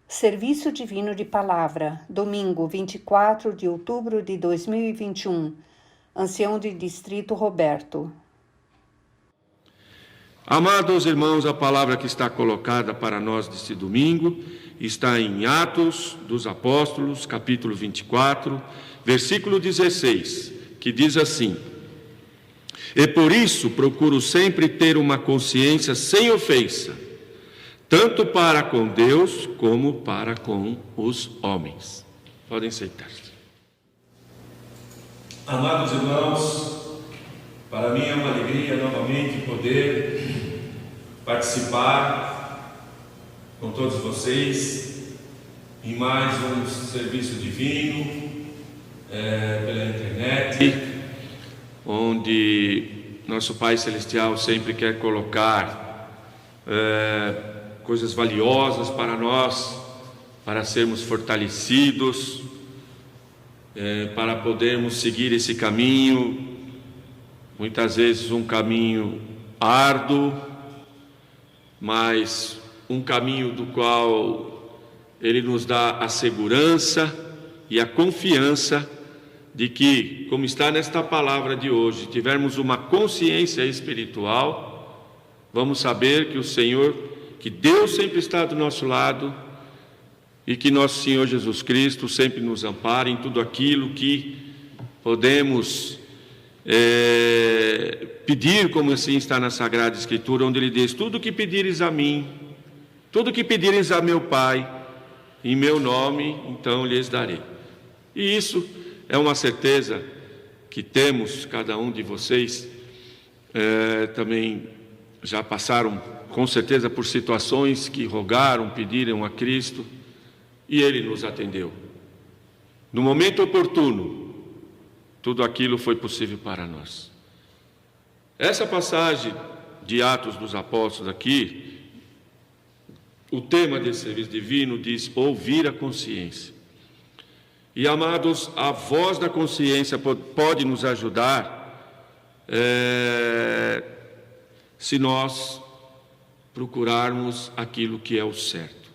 Serviço Divino de Palavra, domingo 24 de outubro de 2021, Ancião de Distrito Roberto. Amados irmãos, a palavra que está colocada para nós neste domingo está em Atos dos Apóstolos, capítulo 24, versículo 16, que diz assim: E por isso procuro sempre ter uma consciência sem ofensa, tanto para com Deus como para com os homens. Podem sentar-se. Amados irmãos, para mim é uma alegria novamente poder participar com todos vocês em mais um serviço divino pela internet, onde nosso Pai Celestial sempre quer colocar coisas valiosas para nós, para sermos fortalecidos, para podermos seguir esse caminho, muitas vezes um caminho árduo, mas um caminho do qual Ele nos dá a segurança e a confiança de que, como está nesta palavra de hoje, tivermos uma consciência espiritual, vamos saber que o Senhor, que Deus sempre está do nosso lado e que nosso Senhor Jesus Cristo sempre nos ampara em tudo aquilo que podemos pedir, como assim está na Sagrada Escritura, onde Ele diz: tudo que pedires a mim, tudo que pedires a meu Pai, em meu nome, então lhes darei. E isso é uma certeza que temos, cada um de vocês também já passaram com certeza por situações que rogaram, pediram a Cristo, e Ele nos atendeu. No momento oportuno, tudo aquilo foi possível para nós. Essa passagem de Atos dos Apóstolos aqui, o tema desse serviço divino diz: ouvir a consciência. E, amados, a voz da consciência pode nos ajudar se nós procurarmos aquilo que é o certo.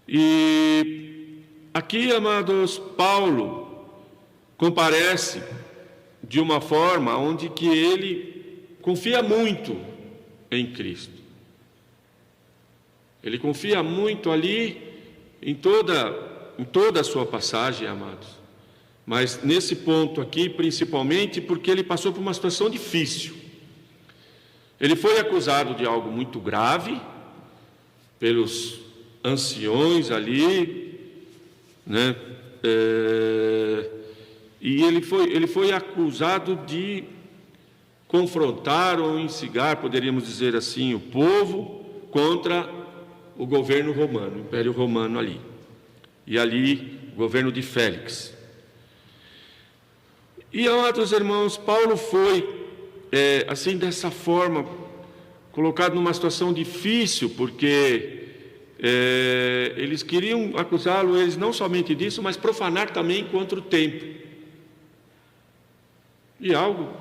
E aqui, amados, Paulo comparece de uma forma onde que ele confia muito em Cristo. Ele confia muito ali em toda a sua passagem, amados. Mas nesse ponto aqui, principalmente porque ele passou por uma situação difícil. Ele foi acusado de algo muito grave pelos anciões ali, né? E ele foi acusado de confrontar ou instigar, poderíamos dizer assim, o povo contra o governo romano, o Império Romano ali. E ali, o governo de Félix. E, amados irmãos, Paulo foi, assim, dessa forma, colocado numa situação difícil, porque eles queriam acusá-lo, eles não somente disso, mas profanar também contra o templo. E algo,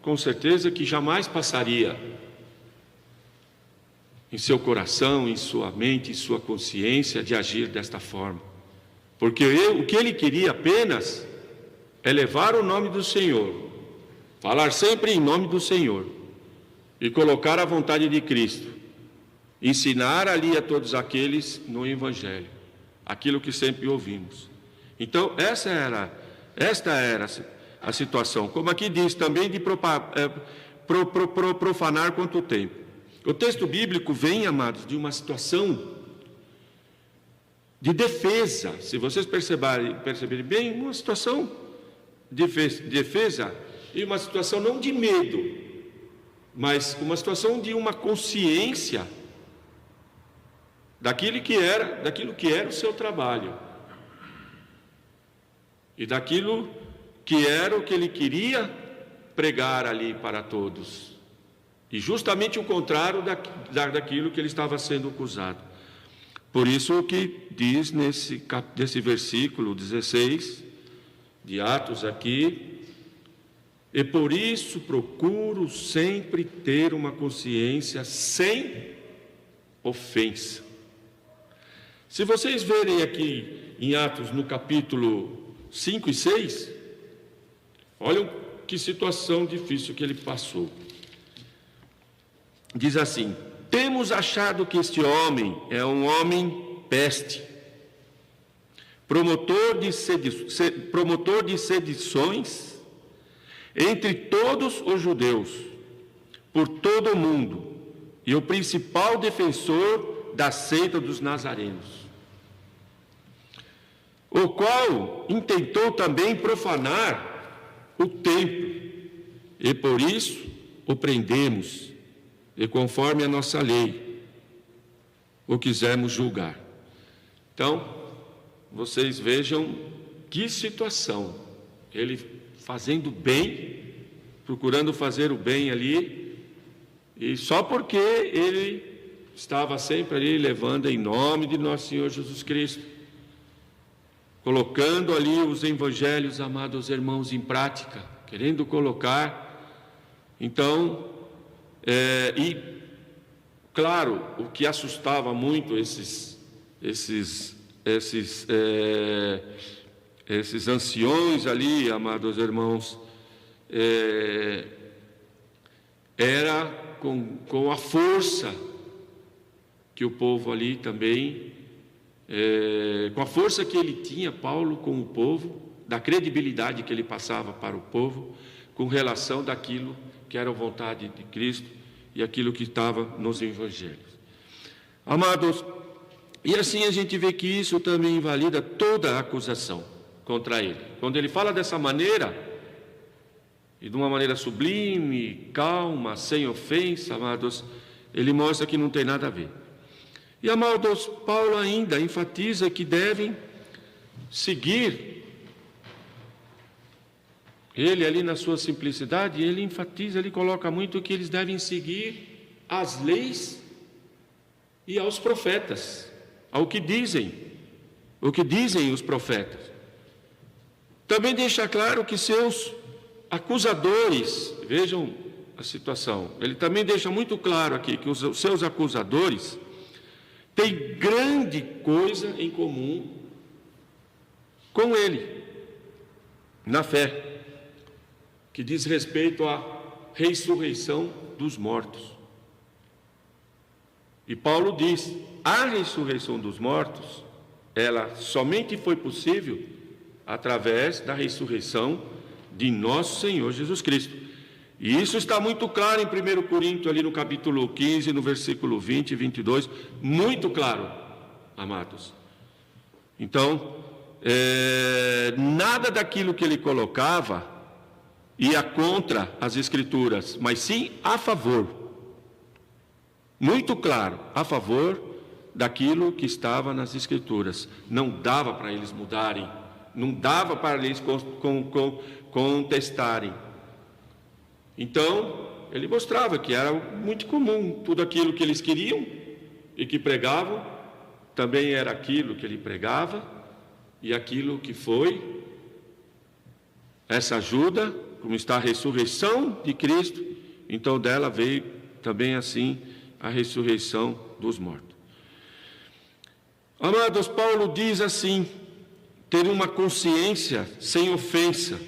com certeza, que jamais passaria em seu coração, em sua mente, em sua consciência, de agir desta forma. Porque o que ele queria apenas é levar o nome do Senhor, falar sempre em nome do Senhor, e colocar a vontade de Cristo, ensinar ali a todos aqueles no Evangelho, aquilo que sempre ouvimos. Então, esta era a situação, como aqui diz também, de profanar contra o templo. O texto bíblico vem, amados, de uma situação de defesa, se vocês perceberem bem, uma situação de defesa e uma situação não de medo, mas uma situação de uma consciência daquilo que era o seu trabalho e daquilo que era o que ele queria pregar ali para todos, e justamente o contrário daquilo que ele estava sendo acusado. Por isso o que diz nesse versículo 16 de Atos aqui: e por isso procuro sempre ter uma consciência sem ofensa. Se vocês verem aqui em Atos, no capítulo 5 e 6, olhem que situação difícil que ele passou. Diz assim: temos achado que este homem é um homem peste, promotor de sedições entre todos os judeus, por todo o mundo, e o principal defensor da seita dos nazarenos, o qual intentou também profanar o templo, e por isso o prendemos, e conforme a nossa lei o quisemos julgar. Então, vocês vejam que situação, ele fazendo bem, procurando fazer o bem ali, e só porque ele estava sempre ali levando em nome de nosso Senhor Jesus Cristo, colocando ali os evangelhos, amados irmãos, em prática, querendo colocar. Então, e claro, o que assustava muito esses anciões ali, amados irmãos, era com a força que o povo ali também, com a força que ele tinha, Paulo, com o povo, da credibilidade que ele passava para o povo, com relação daquilo que era a vontade de Cristo e aquilo que estava nos evangelhos. Amados, e assim a gente vê que isso também invalida toda a acusação contra ele. Quando ele fala dessa maneira, e de uma maneira sublime, calma, sem ofensa, amados, ele mostra que não tem nada a ver. E, amados, Paulo ainda enfatiza que devem seguir, ele ali na sua simplicidade, ele enfatiza, ele coloca muito que eles devem seguir as leis e aos profetas, ao que dizem os profetas. Também deixa claro que seus acusadores, vejam a situação, ele também deixa muito claro aqui que os seus acusadores têm grande coisa em comum com ele, na fé, que diz respeito à ressurreição dos mortos. E Paulo diz: a ressurreição dos mortos, ela somente foi possível através da ressurreição de nosso Senhor Jesus Cristo. E isso está muito claro em 1 Coríntios, ali no capítulo 15, no versículo 20 e 22, muito claro, amados. Então, nada daquilo que ele colocava ia contra as Escrituras, mas sim a favor, muito claro, a favor daquilo que estava nas Escrituras. Não dava para eles mudarem, não dava para eles contestarem. Então, ele mostrava que era muito comum, tudo aquilo que eles queriam e que pregavam, também era aquilo que ele pregava, e aquilo que foi essa ajuda, como está a ressurreição de Cristo, então dela veio também assim a ressurreição dos mortos. Amados, Paulo diz assim: ter uma consciência sem ofensa.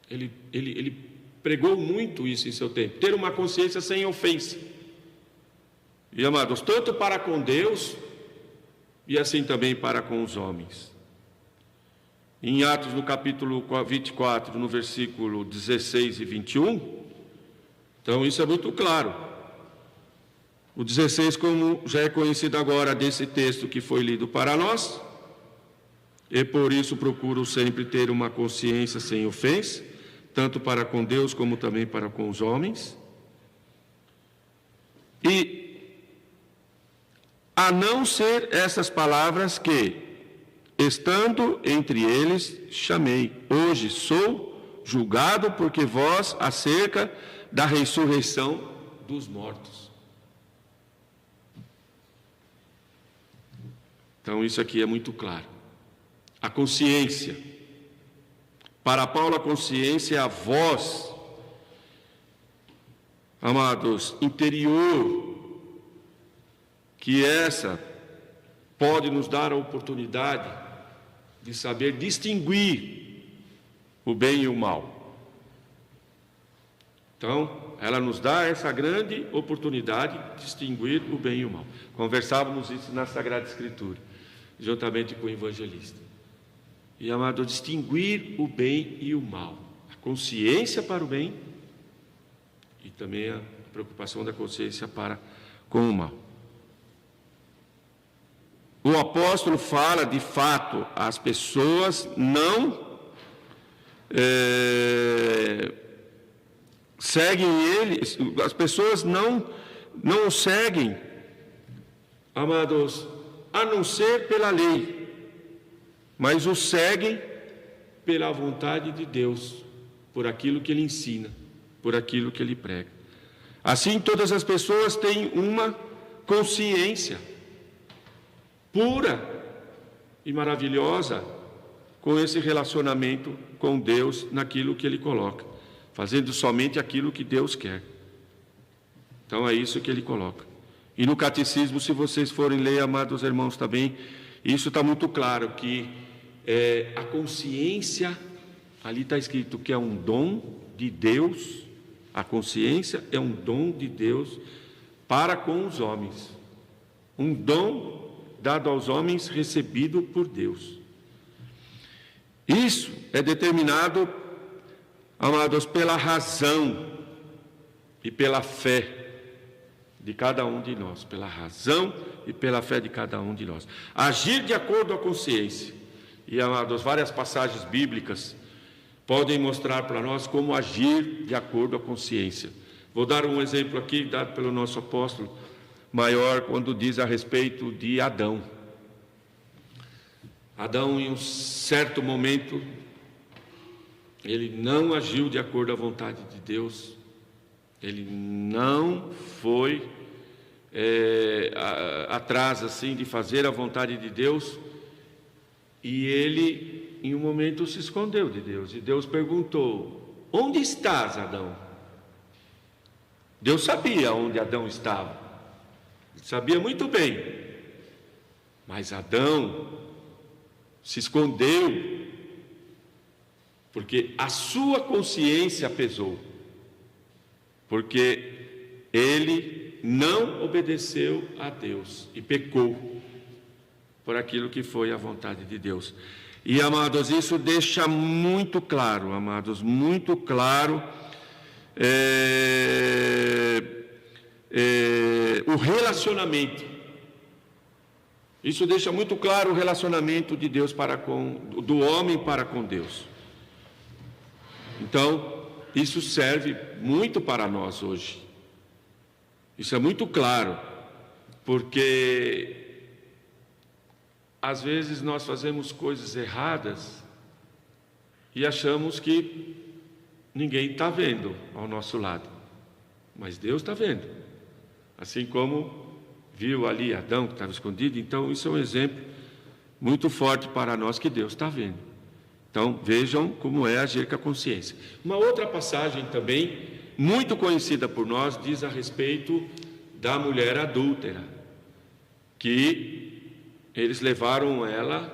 Ele pregou muito isso em seu tempo, ter uma consciência sem ofensa. E, amados, tanto para com Deus e assim também para com os homens. Em Atos, no capítulo 24, no versículo 16 e 21, então isso é muito claro. O 16, como já é conhecido agora desse texto que foi lido para nós, e por isso procuro sempre ter uma consciência sem ofensa, tanto para com Deus como também para com os homens. E a não ser essas palavras que, estando entre eles, chamei. Hoje sou julgado porque vós acerca da ressurreição dos mortos. Então isso aqui é muito claro. A consciência. Para Paulo, a consciência é a voz, amados, interior, que essa pode nos dar a oportunidade de saber distinguir o bem e o mal. Então, ela nos dá essa grande oportunidade de distinguir o bem e o mal. Conversávamos isso na Sagrada Escritura, juntamente com o evangelista. E, amado, distinguir o bem e o mal. A consciência para o bem e também a preocupação da consciência para com o mal. O apóstolo fala, de fato, as pessoas não seguem ele, as pessoas não o seguem, amados, a não ser pela lei, mas o seguem pela vontade de Deus, por aquilo que ele ensina, por aquilo que ele prega. Assim, todas as pessoas têm uma consciência pura e maravilhosa com esse relacionamento com Deus naquilo que ele coloca, fazendo somente aquilo que Deus quer. Então é isso que ele coloca. E no catecismo, se vocês forem ler, amados irmãos, também, isso está muito claro, que a consciência, ali está escrito que é um dom de Deus, a consciência é um dom de Deus para com os homens, um dom dado aos homens, recebido por Deus. Isso é determinado, amados, pela razão e pela fé de cada um de nós, pela razão e pela fé de cada um de nós. Agir de acordo com a consciência. E, amados, várias passagens bíblicas podem mostrar para nós como agir de acordo com a consciência. Vou dar um exemplo aqui, dado pelo nosso apóstolo maior, quando diz a respeito de Adão. Adão, em um certo momento, ele não agiu de acordo à vontade de Deus, ele não foi atrás assim de fazer a vontade de Deus, e ele, em um momento, se escondeu de Deus, e Deus perguntou: onde estás, Adão? Deus sabia onde Adão estava, sabia muito bem, mas Adão se escondeu, porque a sua consciência pesou, porque ele não obedeceu a Deus e pecou por aquilo que foi a vontade de Deus. E, amados, isso deixa muito claro, amados, muito claro, o relacionamento. Isso deixa muito claro o relacionamento de Deus do homem para com Deus. Então, isso serve muito para nós hoje. Isso é muito claro, porque às vezes nós fazemos coisas erradas e achamos que ninguém está vendo ao nosso lado, mas Deus está vendo. Assim como viu ali Adão que estava escondido, então isso é um exemplo muito forte para nós que Deus está vendo. Então vejam como é agir com a consciência. Uma outra passagem também, muito conhecida por nós, diz a respeito da mulher adúltera, que eles levaram ela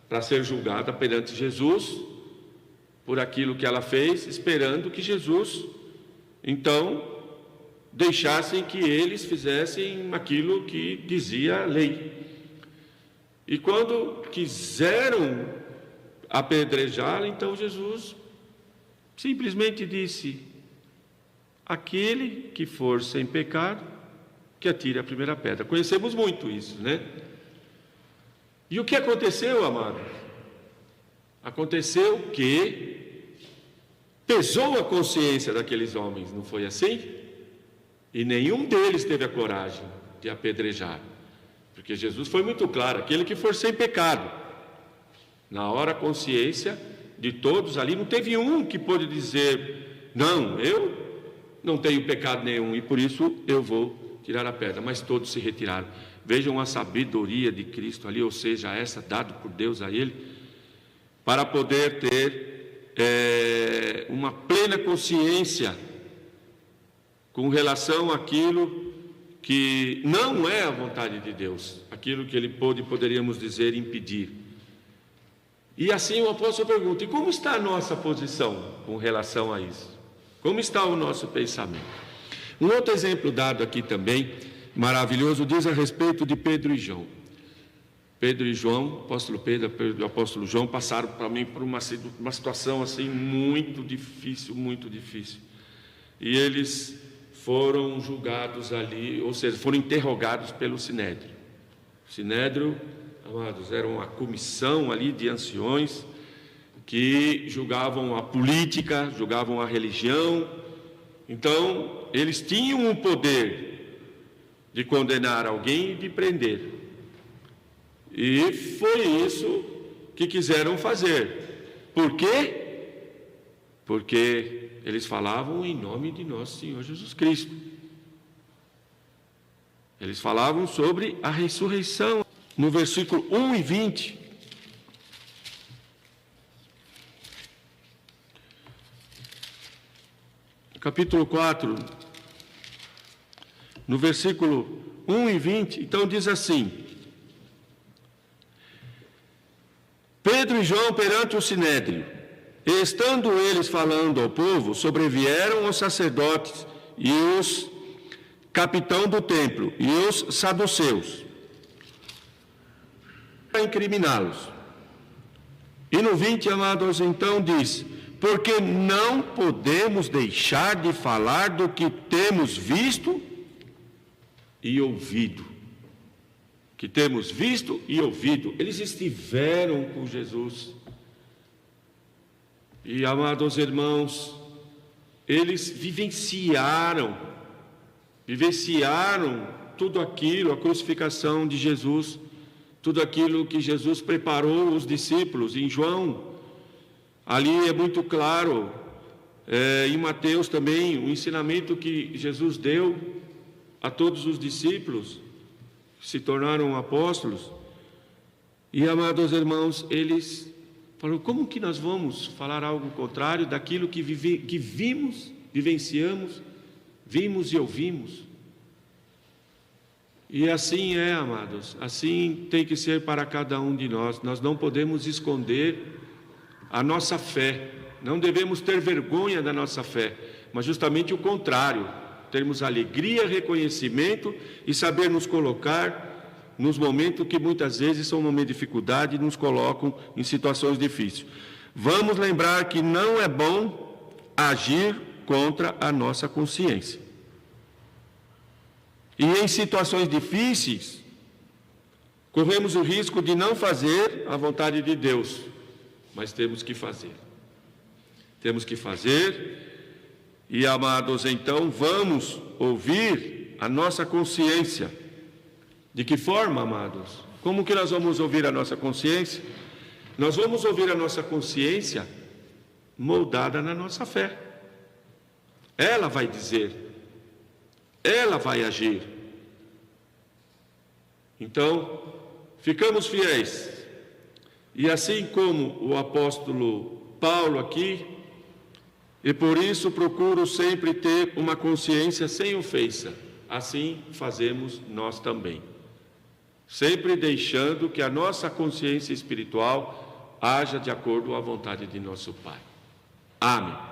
para ser julgada perante Jesus por aquilo que ela fez, esperando que Jesus, então, deixassem que eles fizessem aquilo que dizia a lei. E quando quiseram apedrejá-la, então Jesus simplesmente disse: aquele que for sem pecado, que atire a primeira pedra. Conhecemos muito isso, né? E o que aconteceu, amado? Aconteceu que pesou a consciência daqueles homens, não foi assim? E nenhum deles teve a coragem de apedrejar, porque Jesus foi muito claro: aquele que for sem pecado. Na hora a consciência de todos ali, não teve um que pôde dizer: não, eu não tenho pecado nenhum e por isso eu vou tirar a pedra. Mas todos se retiraram. Vejam a sabedoria de Cristo ali, ou seja, essa dada por Deus a ele, para poder ter uma plena consciência com relação àquilo que não é a vontade de Deus, aquilo que ele poderíamos dizer, impedir. E assim o apóstolo pergunta: e como está a nossa posição com relação a isso? Como está o nosso pensamento? Um outro exemplo dado aqui também, maravilhoso, diz a respeito de Pedro e João. Pedro e João, apóstolo Pedro e o apóstolo João passaram para mim por uma situação assim muito difícil, muito difícil. E eles foram julgados ali, ou seja, foram interrogados pelo Sinédrio. O Sinédrio, amados, era uma comissão ali de anciões que julgavam a política, julgavam a religião. Então, eles tinham o poder de condenar alguém e de prender. E foi isso que quiseram fazer. Por quê? Porque eles falavam em nome de nosso Senhor Jesus Cristo. Eles falavam sobre a ressurreição. No versículo 1 e 20, capítulo 4, no versículo 1 e 20, então diz assim: Pedro e João perante o Sinédrio, e estando eles falando ao povo, sobrevieram os sacerdotes e os capitão do templo e os saduceus para incriminá-los. E no 20, amados, então diz: porque não podemos deixar de falar do que temos visto e ouvido. Que temos visto e ouvido. Eles estiveram com Jesus. E, amados irmãos, eles vivenciaram tudo aquilo, a crucificação de Jesus, tudo aquilo que Jesus preparou os discípulos. Em João, ali é muito claro, em Mateus também, o ensinamento que Jesus deu a todos os discípulos, que se tornaram apóstolos. E, amados irmãos, eles falaram: como que nós vamos falar algo contrário daquilo que vimos, vivenciamos, vimos e ouvimos? E assim é, amados, assim tem que ser para cada um de nós. Nós não podemos esconder a nossa fé, não devemos ter vergonha da nossa fé, mas justamente o contrário, termos alegria, reconhecimento e saber nos colocar nos momentos que muitas vezes são momentos de dificuldade e nos colocam em situações difíceis. Vamos lembrar que não é bom agir contra a nossa consciência. E em situações difíceis, corremos o risco de não fazer a vontade de Deus, mas temos que fazer. Temos que fazer, e, amados, então vamos ouvir a nossa consciência. De que forma, amados? Como que nós vamos ouvir a nossa consciência? Nós vamos ouvir a nossa consciência moldada na nossa fé. Ela vai dizer, ela vai agir. Então, ficamos fiéis. E assim como o apóstolo Paulo aqui, e por isso procuro sempre ter uma consciência sem ofensa, assim fazemos nós também. Sempre deixando que a nossa consciência espiritual haja de acordo com a vontade de nosso Pai. Amém.